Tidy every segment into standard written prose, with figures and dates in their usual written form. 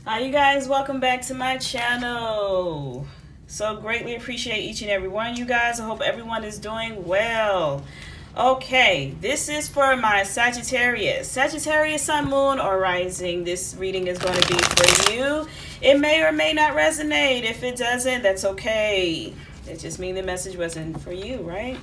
Hi you guys, welcome back to my channel. So greatly appreciate each and every one of you guys. I hope everyone is doing well. Okay, this is for my Sagittarius Sun, Moon, or Rising. This reading is going to be for you. It may or may not resonate. If it doesn't, that's okay. It just means the message wasn't for you, right?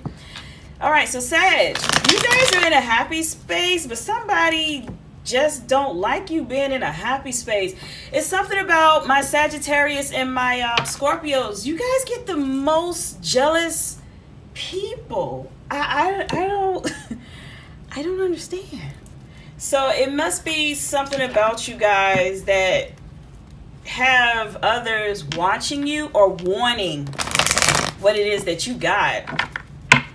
All right, so Sag, you guys are in a happy space, but somebody just don't like you being in a happy space. It's something about my Sagittarius and my Scorpios. You guys get the most jealous people. I don't I don't understand. So it must be something about you guys that have others watching you or wanting what it is that you got,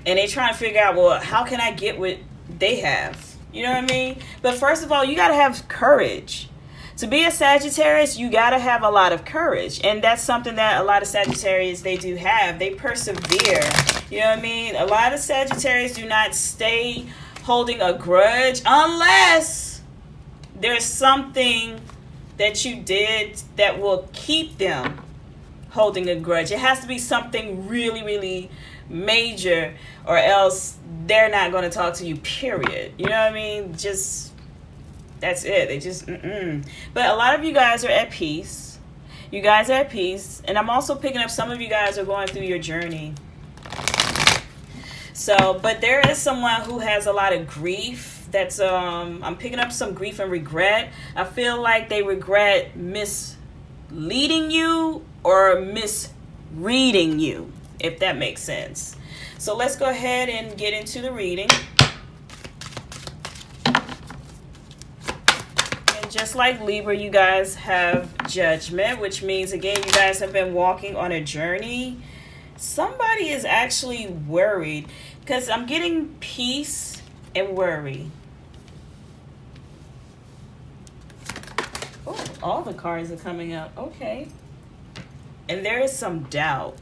and they trying to figure out, well, how can I get what they have? You know what I mean? But first of all, you got to have courage. To be a Sagittarius, you got to have a lot of courage. And that's something that a lot of Sagittarius, they do have. They persevere. You know what I mean? A lot of Sagittarius do not stay holding a grudge unless there's something that you did that will keep them holding a grudge. It has to be something really, really major, or else they're not going to talk to you, period. You know what I mean? Just, that's it. They just But a lot of you guys are at peace. You guys are at peace. And I'm also picking up some of you guys are going through your journey. So, but there is someone who has a lot of grief. That's I'm picking up some grief and regret. I feel like they regret misleading you or misreading you, if that makes sense. So let's go ahead and get into the reading. And just like Libra, you guys have Judgment, which means, again, you guys have been walking on a journey. Somebody is actually worried, because I'm getting peace and worry. Oh, all the cards are coming out. Okay. And there is some doubt.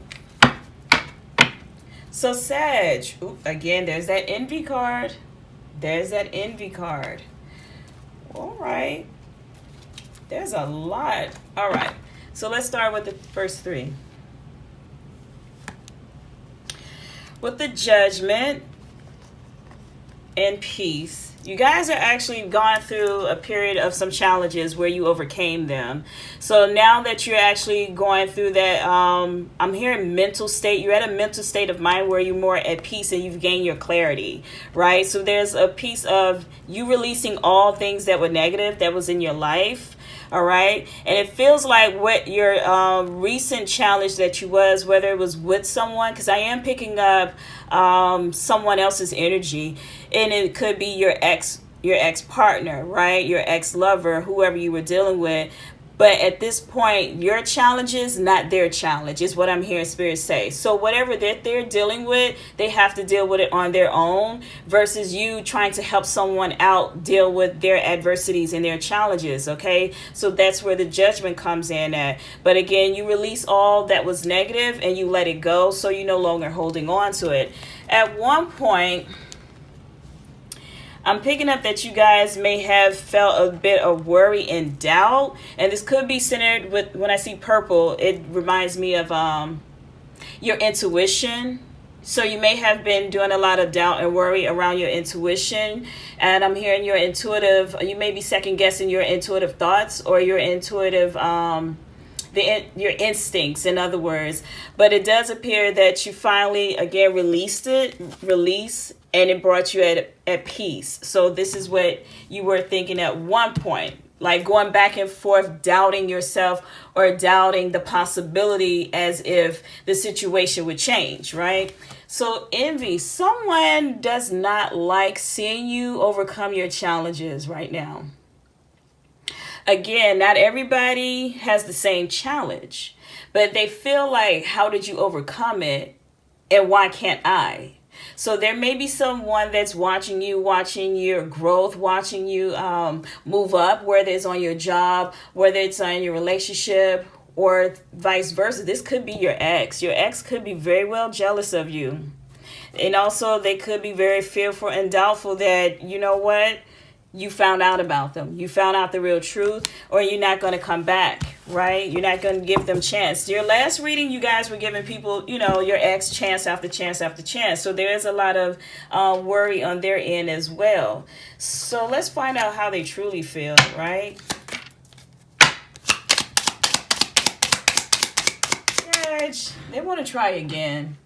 So Sag, again, there's that envy card. There's that envy card. All right. There's a lot. All right. So let's start with the first three. With the Judgment and peace, you guys are actually gone through a period of some challenges where you overcame them. So now that you're actually going through that, I'm hearing mental state. You're at a mental state of mind where you're more at peace and you've gained your clarity, right? So there's a piece of you releasing all things that were negative that was in your life. All right. And it feels like what your recent challenge that you was, whether it was with someone, because I am picking up someone else's energy, and it could be your ex partner, right? Your ex lover, whoever you were dealing with. But at this point, your challenge is not their challenge, is what I'm hearing Spirit say. So whatever that they're dealing with, they have to deal with it on their own, versus you trying to help someone out deal with their adversities and their challenges, okay? So that's where the Judgment comes in at. But again, you release all that was negative and you let it go, so you're no longer holding on to it. At one point, I'm picking up that you guys may have felt a bit of worry and doubt. And this could be centered with, when I see purple, it reminds me of your intuition. So you may have been doing a lot of doubt and worry around your intuition. And I'm hearing your intuitive, you may be second guessing your intuitive thoughts or your intuitive, your instincts, in other words. But it does appear that you finally, again, release, and it brought you at peace. So this is what you were thinking at one point, like going back and forth, doubting yourself or doubting the possibility as if the situation would change, right? So envy, someone does not like seeing you overcome your challenges right now. Again, not everybody has the same challenge, but they feel like, how did you overcome it? And why can't I? So there may be someone that's watching you, watching your growth, watching you move up, whether it's on your job, whether it's on your relationship, or vice versa. This could be your ex. Your ex could be very well jealous of you. And also they could be very fearful and doubtful that, you know what, you found out about them. You found out the real truth, or you're not going to come back, right? You're not going to give them chance. Your last reading, you guys were giving people, you know, your ex chance after chance after chance. So there is a lot of worry on their end as well. So let's find out how they truly feel, right? They want to try again.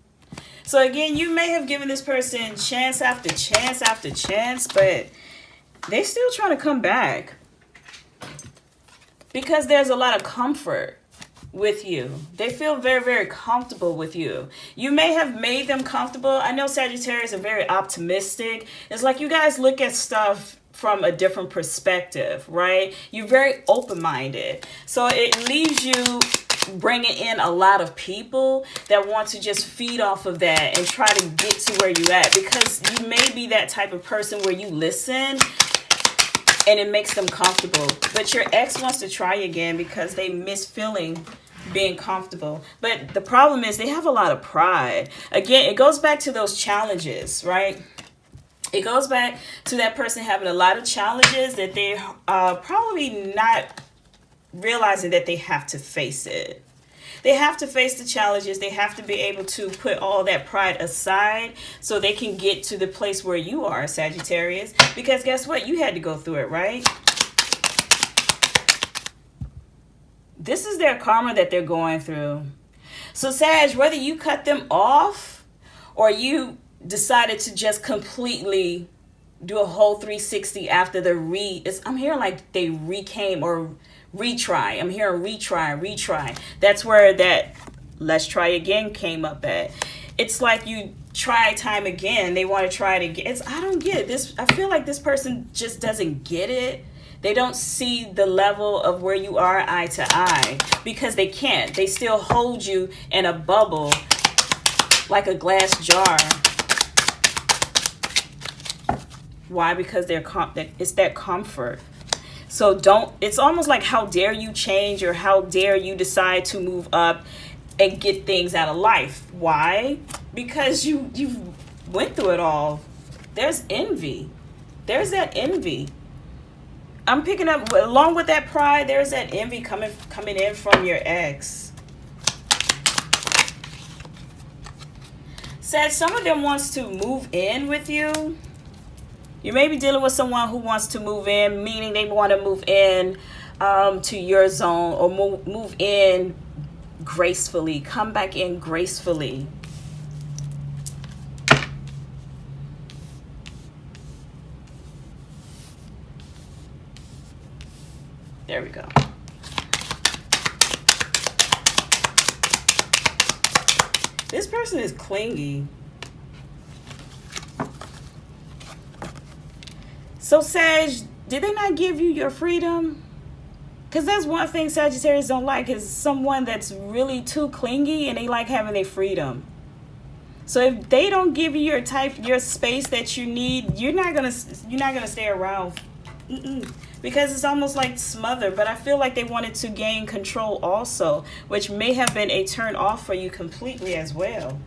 So again, you may have given this person chance after chance after chance, but they're still trying to come back because there's a lot of comfort with you. They feel very, very comfortable with you. You may have made them comfortable. I know Sagittarius are very optimistic. It's like you guys look at stuff from a different perspective, right? You're very open-minded. So it leaves you bringing in a lot of people that want to just feed off of that and try to get to where you at, because you may be that type of person where you listen and it makes them comfortable, but your ex wants to try again because they miss feeling being comfortable. But the problem is they have a lot of pride. Again, it goes back to those challenges, right? It goes back to that person having a lot of challenges that they're probably not realizing that they have to face it. They have to face the challenges. They have to be able to put all that pride aside so they can get to the place where you are, Sagittarius. Because guess what? You had to go through it, right? This is their karma that they're going through. So Sag, whether you cut them off or you decided to just completely do a whole 360 after the I'm hearing like they recame or retry. I'm hearing retry. That's where that let's try again came up at. It's like you try time again. They want to try it again. I don't get it. I feel like this person just doesn't get it. They don't see the level of where you are eye to eye because they can't. They still hold you in a bubble like a glass jar. Why? Because it's that comfort. So it's almost like, how dare you change, or how dare you decide to move up and get things out of life? Why? Because you went through it all. There's envy. There's that envy. I'm picking up, along with that pride, there's that envy coming in from your ex. Said some of them wants to move in with you. You may be dealing with someone who wants to move in, meaning they want to move in to your zone, or move in gracefully, come back in gracefully. There we go. This person is clingy. So Sag, did they not give you your freedom? Because that's one thing Sagittarius don't like, is someone that's really too clingy and they like having their freedom. So if they don't give you your space that you need, you're not gonna stay around. Because it's almost like smothered. But I feel like they wanted to gain control also, which may have been a turn off for you completely as well.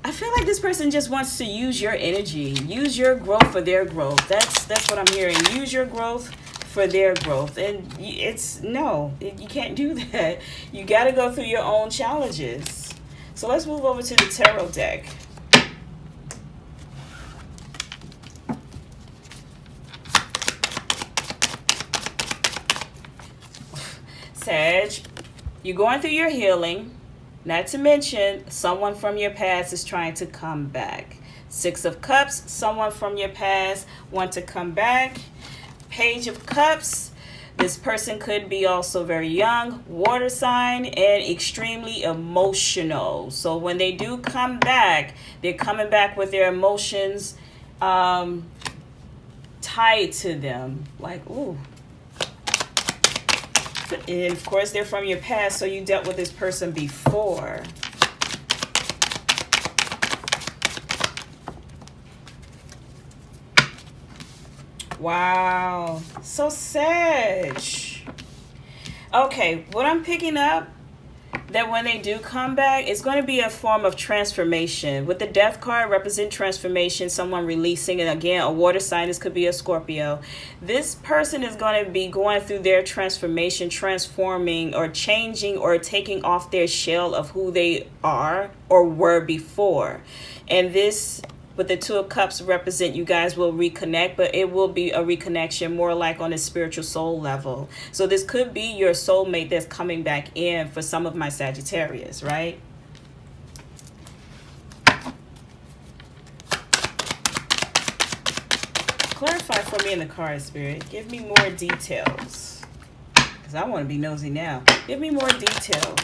I feel like this person just wants to use your energy, use your growth for their growth. That's what I'm hearing. Use your growth for their growth. And you can't do that. You got to go through your own challenges. So let's move over to the tarot deck. Sag, you're going through your healing. Not to mention, someone from your past is trying to come back. 6 of Cups, someone from your past want to come back. Page of Cups, this person could be also very young, water sign, and extremely emotional. So when they do come back, they're coming back with their emotions tied to them. Like, ooh. And of course, they're from your past, so you dealt with this person before. Wow. So Sag. Okay, what I'm picking up, that when they do come back, it's going to be a form of transformation. With the Death card, represent transformation, someone releasing, and again, a water sign, this could be a Scorpio. This person is going to be going through their transformation, transforming or changing or taking off their shell of who they are or were before. And this, with the Two of Cups, represent you guys will reconnect, but it will be a reconnection more like on a spiritual soul level. So this could be your soulmate that's coming back in for some of my Sagittarius, right? Clarify for me in the card, Spirit. Give me more details, because I want to be nosy now. Give me more details.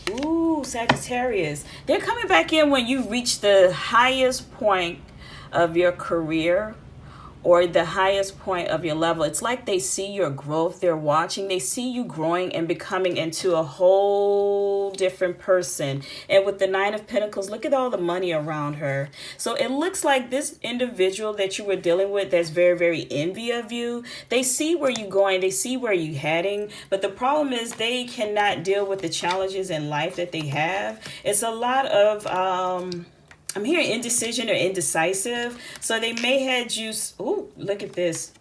Ooh, Sagittarius. They're coming back in when you reach the highest point of your career or the highest point of your level. It's like they see your growth. They're watching. They see you growing and becoming into a whole different person. And with the Nine of Pentacles, look at all the money around her. So it looks like this individual that you were dealing with that's very, very envy of you, they see where you're going. They see where you're heading. But the problem is they cannot deal with the challenges in life that they have. It's a lot of... I'm hearing indecision or indecisive. So they may had you... Ooh, look at this.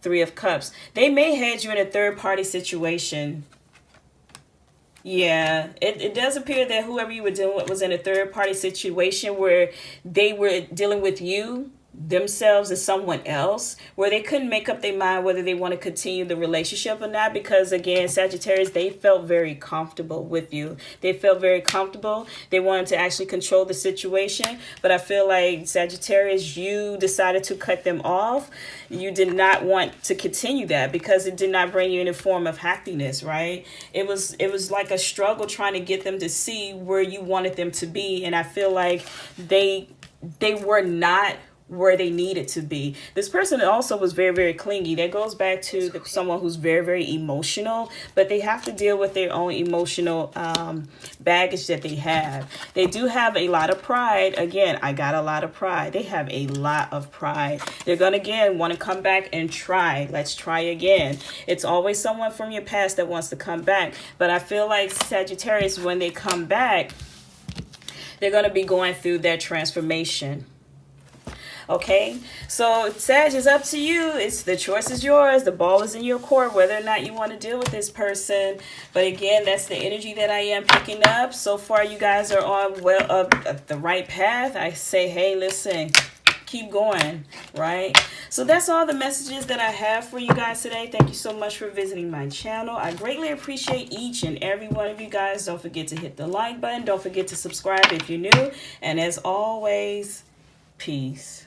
Three of Cups. They may had you in a third-party situation. Yeah, it does appear that whoever you were dealing with was in a third-party situation where they were dealing with you, themselves, and someone else, where they couldn't make up their mind whether they want to continue the relationship or not, because again, Sagittarius, they felt very comfortable with you. They felt very comfortable. They wanted to actually control the situation, but I feel like Sagittarius, you decided to cut them off. You did not want to continue that because it did not bring you any form of happiness, right? It was like a struggle trying to get them to see where you wanted them to be, and I feel like they were not where they needed to be. This person also was very, very clingy. That goes back to someone who's very, very emotional, but they have to deal with their own emotional baggage that they have. They do have a lot of pride. Again, I got a lot of pride. They have a lot of pride. They're going to, again, want to come back and try. Let's try again. It's always someone from your past that wants to come back. But I feel like Sagittarius, when they come back, they're going to be going through their transformation. Okay, so Sag, is up to you. The choice is yours. The ball is in your court, whether or not you want to deal with this person. But again, that's the energy that I am picking up. So far, you guys are on the right path. I say, hey, listen, keep going, right? So that's all the messages that I have for you guys today. Thank you so much for visiting my channel. I greatly appreciate each and every one of you guys. Don't forget to hit the like button. Don't forget to subscribe if you're new. And as always, peace.